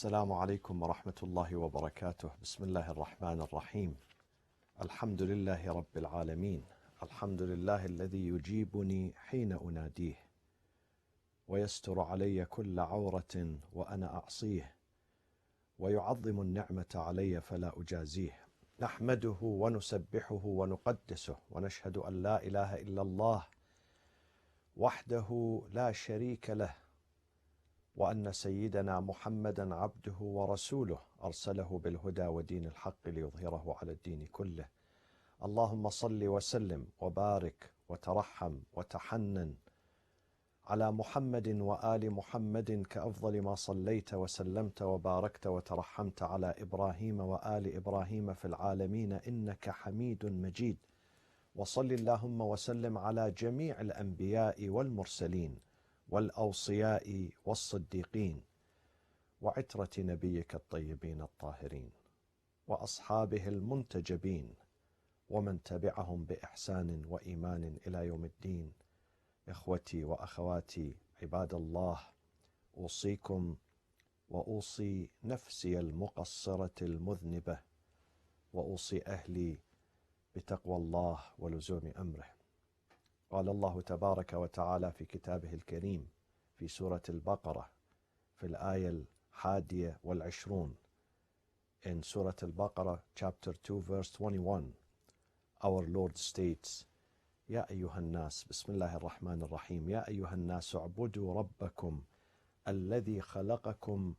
السلام عليكم ورحمة الله وبركاته. بسم الله الرحمن الرحيم. الحمد لله رب العالمين. الحمد لله الذي يجيبني حين أناديه ويستر علي كل عورة وأنا أعصيه ويعظم النعمة علي فلا أجازيه. نحمده ونسبحه ونقدسه ونشهد أن لا إله إلا الله وحده لا شريك له وأن سيدنا محمدا عبده ورسوله أرسله بالهدى ودين الحق ليظهره على الدين كله. اللهم صل وسلم وبارك وترحم وتحنن على محمد وآل محمد كأفضل ما صليت وسلمت وباركت وترحمت على إبراهيم وآل إبراهيم في العالمين إنك حميد مجيد. وصل اللهم وسلم على جميع الأنبياء والمرسلين والأوصياء والصديقين وعترة نبيك الطيبين الطاهرين وأصحابه المنتجبين ومن تبعهم بإحسان وإيمان إلى يوم الدين. إخوتي وأخواتي عباد الله، أوصيكم وأوصي نفسي المقصرة المذنبة وأوصي أهلي بتقوى الله ولزوم أمره. قال الله تبارك وتعالى في كتابه الكريم في سورة البقرة في الآية 21 in سورة البقرة chapter 2 verse 21, our Lord states, يا أيها الناس، بسم الله الرحمن الرحيم، يا أيها الناس اعبدوا ربكم الذي خلقكم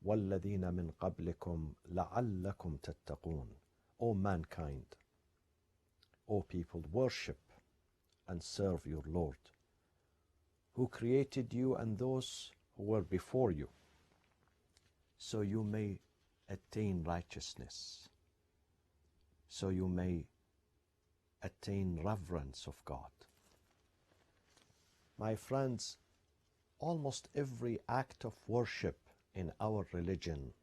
والذين من قبلكم لعلكم تتقون. O mankind, O people, worship and serve your Lord, who created you and those who were before you, so you may attain righteousness, so you may attain reverence of God. My friends, almost every act of worship in our religion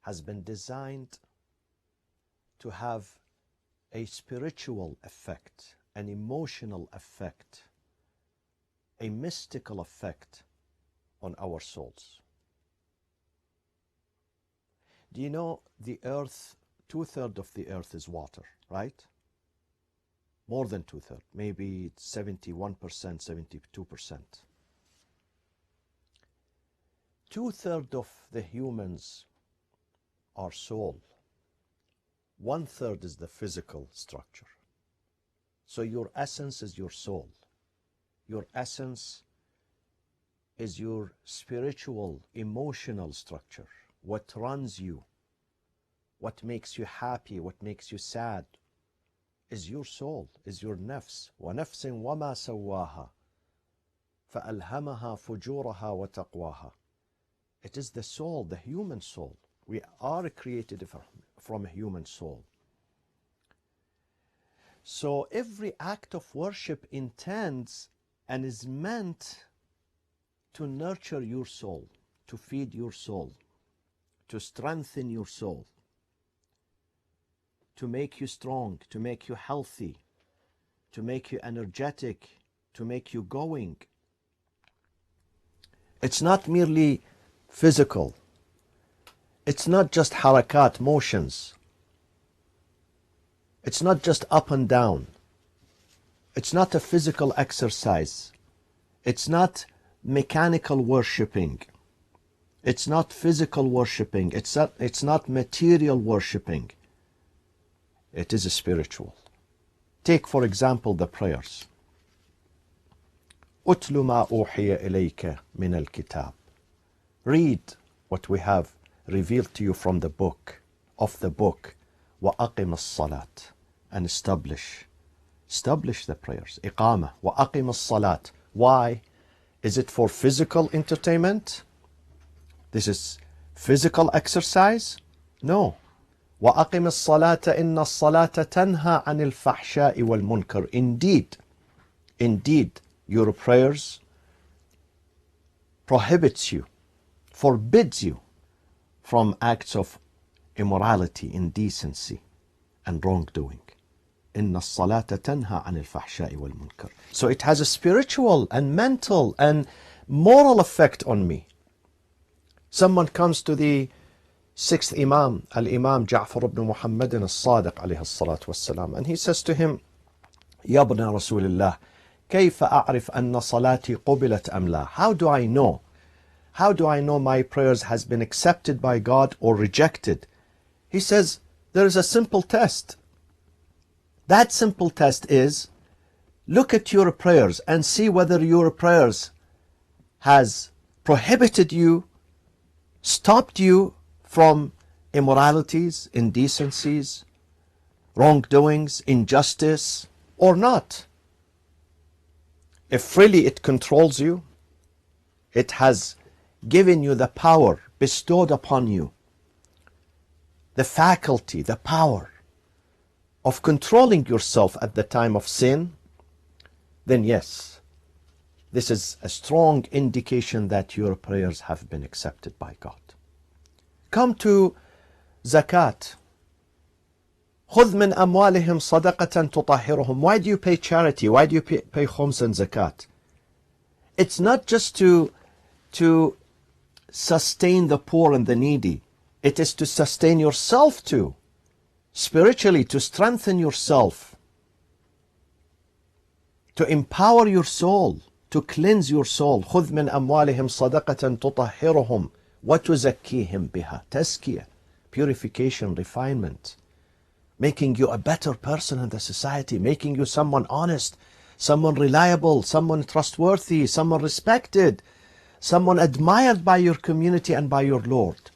has been designed to have a spiritual effect, an emotional effect, a mystical effect on our souls. Do you know the earth, 2/3 of the earth is water, right? More than 2/3, maybe 71%, 72%. 2/3 of the humans are soul. 1/3 is the physical structure. So your essence is your soul. Your essence is your spiritual, emotional structure. What runs you, what makes you happy, what makes you sad, is your soul, is your nafs. وَنَفْسٍ وَمَا سَوَّاهَا فَأَلْهَمَهَا فُجُورَهَا وَتَقْوَاهَا. It is the soul, the human soul. We are created from a human soul. So every act of worship intends and is meant to nurture your soul, to feed your soul, to strengthen your soul, to make you strong, to make you healthy, to make you energetic, to make you going. It's not merely physical. It's not just harakat, motions. It's not just up and down. It's not a physical exercise. It's not mechanical worshipping. It's not physical worshipping. It's not material worshipping. It is spiritual. Take, for example, the prayers. أُتْلُ مَا أُوحِيَ إِلَيْكَ مِنَ الْكِتَابِ. Read what we have revealed to you from the book, of the book. وَأَقِمَ الصَّلَاةِ. And establish the prayers. إقامة. وَأَقِمَ الصَّلَاةِ. Why? Is it for physical entertainment? This is physical exercise? No. وَأَقِمِ الصَّلَاةَ إِنَّ الصَّلَاةَ تَنْهَى عَنِ الْفَحْشَاءِ وَالْمُنْكَرِ. Indeed, your prayers prohibits you, forbids you from acts of immorality, indecency, and wrongdoing. إِنَّ الصَّلَاةَ تَنْهَى عَنِ الْفَحْشَاءِ وَالْمُنْكَرِ. So it has a spiritual and mental and moral effect on me. Someone comes to the sixth Imam, Al-Imam Ja'far ibn Muhammad al-Sadiq alayhi salatu wassalam, and he says to him, Ya ibn Rasulullah, كيف أعرف أن صلاتي قبلت أم لا? How do I know? How do I know my prayers has been accepted by God or rejected? He says, there is a simple test. That simple test is, look at your prayers and see whether your prayers has prohibited you, stopped you from immoralities, indecencies, wrongdoings, injustice, or not. If really it controls you, it has given you the power bestowed upon you, the faculty, the power of controlling yourself at the time of sin, then yes, this is a strong indication that your prayers have been accepted by God. Come to zakat. خذ من أموالهم صدقة تطهرهم. Why do you pay charity? Why do you pay khums and zakat? It's not just to sustain the poor and the needy. It is to sustain yourself too. Spiritually, to strengthen yourself. To empower your soul. To cleanse your soul. خذ من أموالهم صدقة تطهرهم وتزكيهم بها. Tazkiyah, purification, refinement. Making you a better person in the society. Making you someone honest. Someone reliable. Someone trustworthy. Someone respected. Someone admired by your community and by your Lord.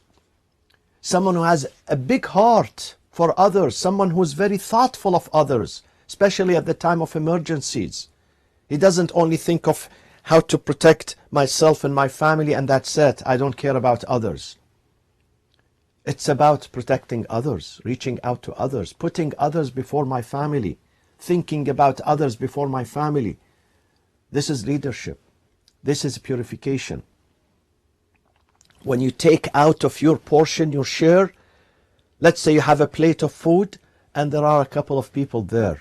Someone who has a big heart for others. Someone who is very thoughtful of others. Especially at the time of emergencies. He doesn't only think of how to protect myself and my family and that's it. I don't care about others. It's about protecting others, reaching out to others, putting others before my family, thinking about others before my family. This is leadership. This is purification. When you take out of your portion, your share, let's say you have a plate of food and there are a couple of people there,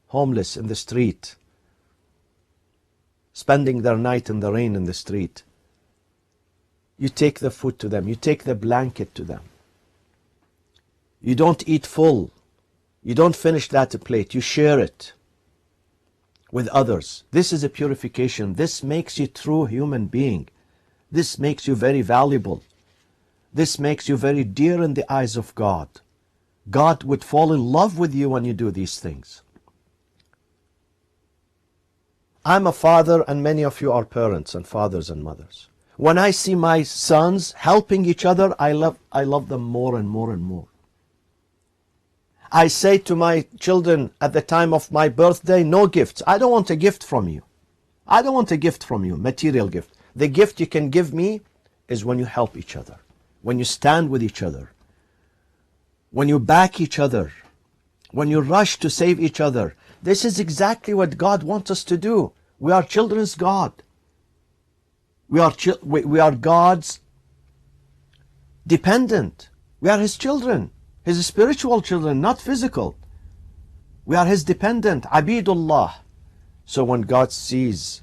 homeless in the street, spending their night in the rain in the street. You take the food to them. You take the blanket to them. You don't eat full. You don't finish that plate. You share it with others. This is a purification. This makes you true human being. This makes you very valuable. This makes you very dear in the eyes of God. God would fall in love with you when you do these things. I'm a father and many of you are parents and fathers and mothers. When I see my sons helping each other, I love them more and more and more. I say to my children at the time of my birthday, no gifts. I don't want a gift from you. I don't want a gift from you, material gift. The gift you can give me is when you help each other, when you stand with each other, when you back each other, when you rush to save each other. This is exactly what God wants us to do. We are children's God. We are God's dependent. We are His children. His spiritual children, not physical. We are His dependent, Abidullah. So when God sees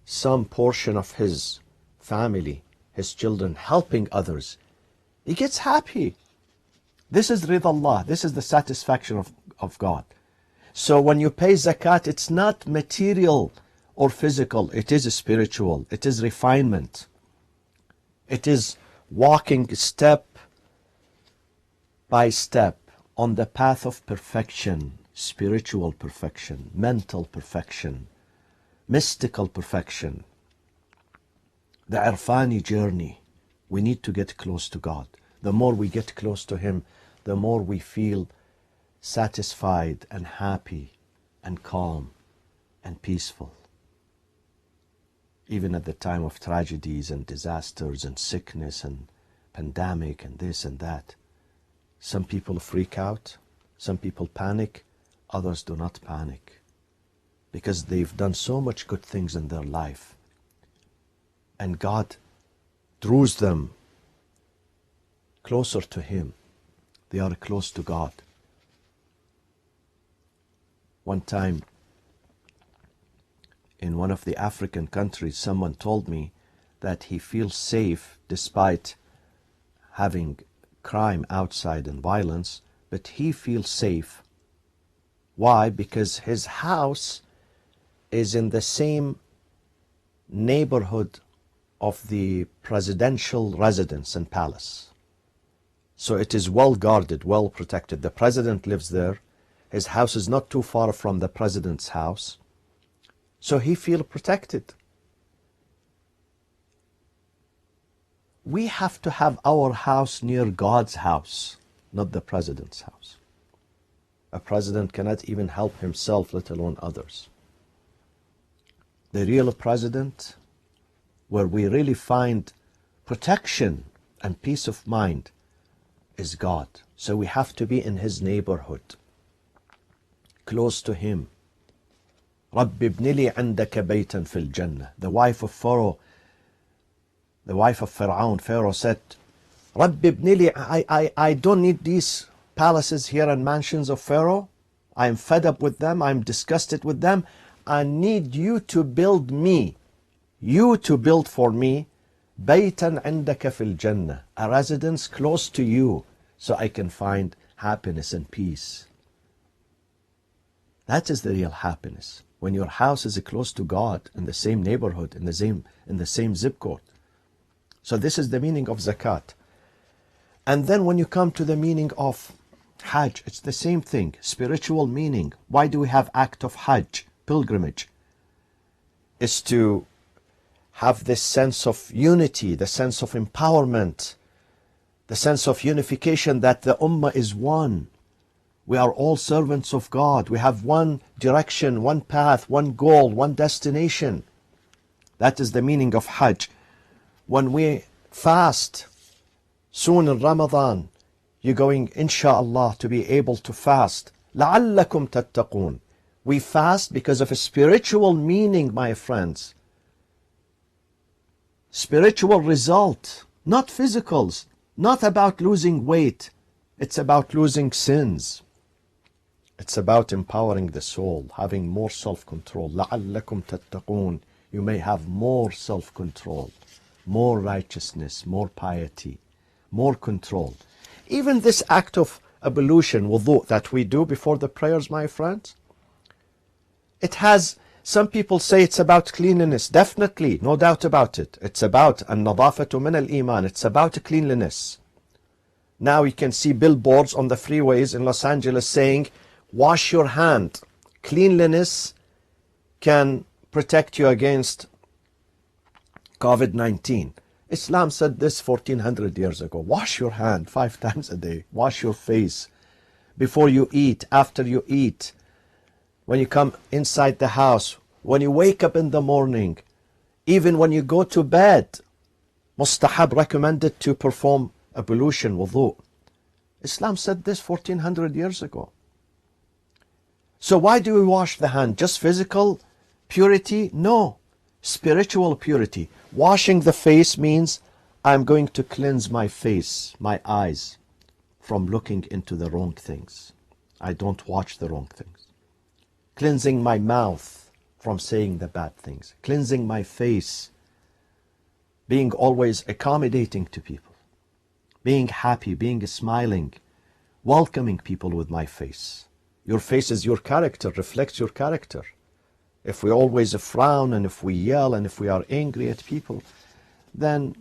some portion of His family, His children helping others, He gets happy. This is ridallah. This is the satisfaction of God. So when you pay zakat, it's not material or physical. It is spiritual. It is refinement. It is walking step by step on the path of perfection, spiritual perfection, mental perfection, mystical perfection, the Irfani journey. We need to get close to God. The more we get close to Him, the more we feel satisfied and happy and calm and peaceful. Even at the time of tragedies and disasters and sickness and pandemic and this and that, some people freak out, some people panic, others do not panic because they've done so much good things in their life and God draws them closer to Him. They are close to God. One time in one of the African countries, someone told me that he feels safe despite having crime outside and violence, but he feels safe. Why? Because his house is in the same neighborhood of the presidential residence and palace. So it is well guarded, well protected. The president lives there. His house is not too far from the president's house. So he feels protected. We have to have our house near God's house, not the president's house. A president cannot even help himself, let alone others. The real president, where we really find protection and peace of mind, is God. So we have to be in his neighborhood, close to him. رَبِّ ابْنِ لِي عِنْدَكَ بَيْتًا فِي الْجَنَّةِ. The wife of Pharaoh, the wife of Pharaoh, Pharaoh said, رَبِّ ابْنِ لِي, I don't need these palaces here and mansions of Pharaoh. I'm fed up with them. I'm disgusted with them. I need you to build me, you to build for me, بَيْتًا عِنْدَكَ فِي الْجَنَّةِ, a residence close to you, so I can find happiness and peace. That is the real happiness. When your house is close to God, in the same neighborhood, in the same zip code. So this is the meaning of zakat. And then when you come to the meaning of Hajj, it's the same thing, spiritual meaning. Why do we have act of Hajj, pilgrimage? Is to have this sense of unity, the sense of empowerment, the sense of unification, that the ummah is one. We are all servants of God. We have one direction, one path, one goal, one destination. That is the meaning of Hajj. When we fast, soon in Ramadan, you're going, inshallah, to be able to fast. لَعَلَّكُمْ تَتَّقُونَ. We fast because of a spiritual meaning, my friends. Spiritual result, not physicals, not about losing weight. It's about losing sins. It's about empowering the soul, having more self-control. لَعَلَّكُمْ تَتَّقُونَ. You may have more self-control, more righteousness, more piety, more control. Even this act of ablution, wudu, that we do before the prayers, my friends, it has, some people say it's about cleanliness. Definitely, no doubt about it. It's about an-nadafatu min al-iman. It's about cleanliness. Now you can see billboards on the freeways in Los Angeles saying, wash your hand. Cleanliness can protect you against COVID-19. Islam said this 1400 years ago. Wash your hand 5 times a day. Wash your face before you eat, after you eat, when you come inside the house, when you wake up in the morning, even when you go to bed. Mustahab recommended to perform ablution, wudu. Islam said this 1400 years ago. So why do we wash the hand? Just physical purity? No. Spiritual purity. Washing the face means I'm going to cleanse my face, my eyes, from looking into the wrong things. I don't watch the wrong things. Cleansing my mouth from saying the bad things. Cleansing my face. Being always accommodating to people. Being happy, being smiling. Welcoming people with my face. Your face is your character, reflects your character. If we always frown and if we yell and if we are angry at people, then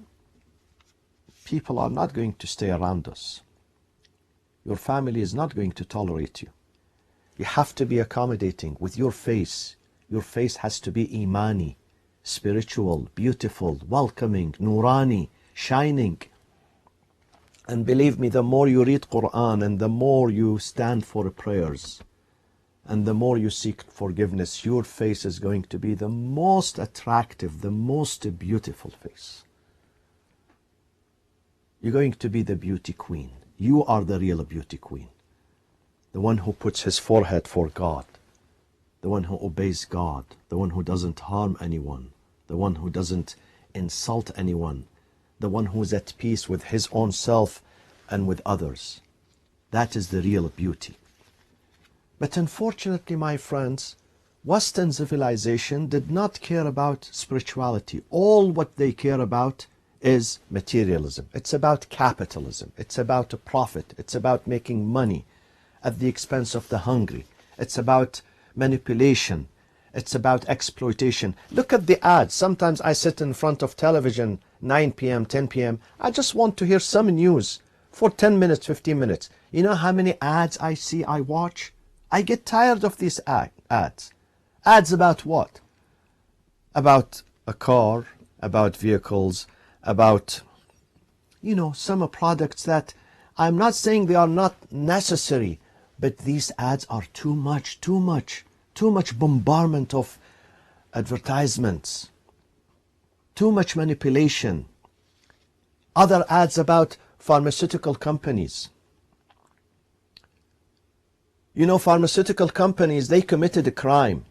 people are not going to stay around us. Your family is not going to tolerate you. You have to be accommodating with your face. Your face has to be imani, spiritual, beautiful, welcoming, nurani, shining. And believe me, the more you read Quran and the more you stand for prayers and the more you seek forgiveness, your face is going to be the most attractive, the most beautiful face. You're going to be the beauty queen. You are the real beauty queen. The one who puts his forehead for God. The one who obeys God. The one who doesn't harm anyone. The one who doesn't insult anyone. The one who is at peace with his own self and with others. That is the real beauty. But unfortunately, my friends, Western civilization did not care about spirituality. All what they care about is materialism. It's about capitalism. It's about a profit. It's about making money at the expense of the hungry. It's about manipulation. It's about exploitation. Look at the ads. Sometimes I sit in front of television 9 p.m., 10 p.m. I just want to hear some news for 10 minutes, 15 minutes. You know how many ads I see, I watch? I get tired of these ads. Ads about what? About a car, about vehicles, about, some products that I'm not saying they are not necessary, but these ads are too much bombardment of advertisements, too much manipulation. Other ads about pharmaceutical companies. Pharmaceutical companies, they committed a crime.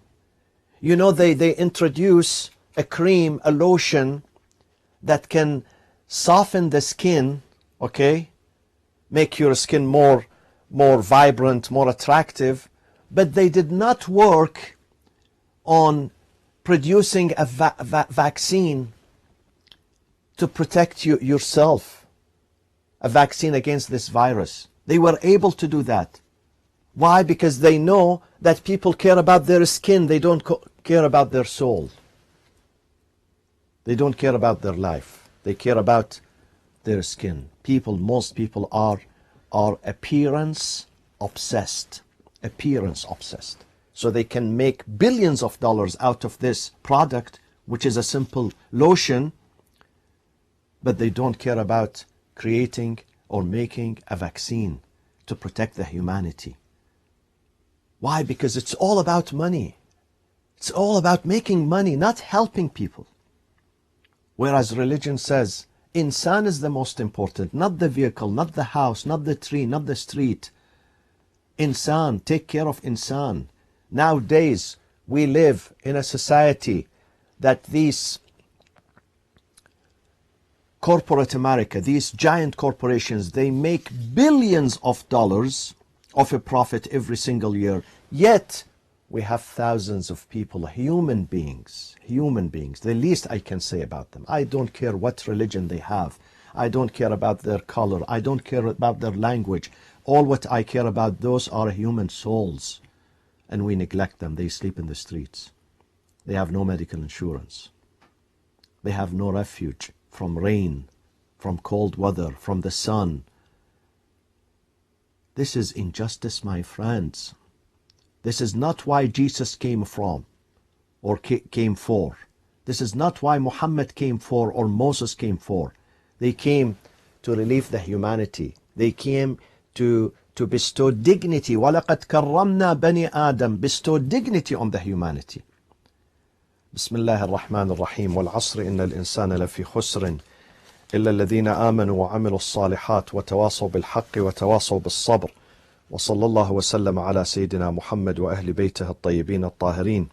They introduce a cream, a lotion that can soften the skin, okay? Make your skin more vibrant, more attractive. But they did not work on producing a vaccine to protect yourself, a vaccine against this virus. They were able to do that. Why? Because they know that people care about their skin. They don't care about their soul. They don't care about their life. They care about their skin. Most people are appearance obsessed. Appearance obsessed. So they can make billions of dollars out of this product, which is a simple lotion, but they don't care about creating or making a vaccine to protect the humanity. Why? Because it's all about money. It's all about making money, not helping people. Whereas religion says, insan is the most important, not the vehicle, not the house, not the tree, not the street. Insan, take care of insan. Nowadays, we live in a society that these corporate America, these giant corporations, they make billions of dollars of a profit every single year. Yet, we have thousands of people, human beings. The least I can say about them. I don't care what religion they have. I don't care about their color. I don't care about their language. All what I care about, those are human souls. And we neglect them. They sleep in the streets. They have no medical insurance. They have no refuge from rain, from cold weather, from the sun. This is injustice, my friends. This is not why Jesus came from or came for. This is not why Muhammad came for or Moses came for. They came to relieve the humanity. They came to bestow dignity. وَلَقَدْ كَرَّمْنَا بَنِي آدَمَ. Bestow dignity on the humanity. بسم الله الرحمن الرحيم والعصر إن الإنسان لفي خسر إلا الذين آمنوا وعملوا الصالحات وتواصوا بالحق وتواصوا بالصبر وصلى الله وسلم على سيدنا محمد وأهل بيته الطيبين الطاهرين